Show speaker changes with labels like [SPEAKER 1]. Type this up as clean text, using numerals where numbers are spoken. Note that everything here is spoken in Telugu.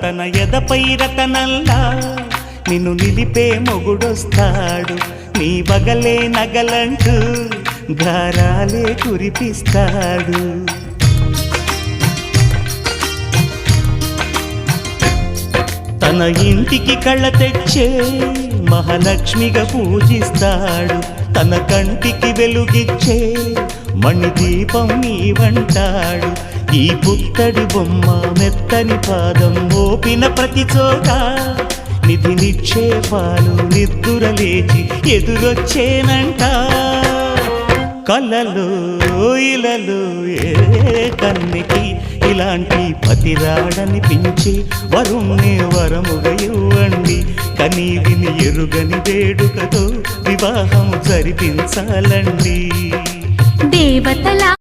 [SPEAKER 1] తన ఎదపై రతనల్లా నిన్ను నిలిపే మొగుడొస్తాడు, నీ బగలే నగలంటూ గారాలే కురిపిస్తాడు. తన ఇంటికి కళ్ళ తెచ్చే మహాలక్ష్మిగా పూజిస్తాడు, తన కంటికి వెలుగిచ్చే మణిదీపం నీవంటాడు. ఈ పుత్తడి బొమ్మ మెత్తని పాదం మోపిన ప్రతి చోట నిధి నిక్షేపాలు నిద్దురలేచి ఎదురొచ్చేనంట. కళ్ళలో ఇలలో ఏ కన్నికి ఇలాంటి పతిరాడనిపించి వరుణ్ణి వరముగా ఇవ్వండి. కనీ విని ఎరుగని వేడుకతో వివాహం జరిపించాలండి.
[SPEAKER 2] దేవతల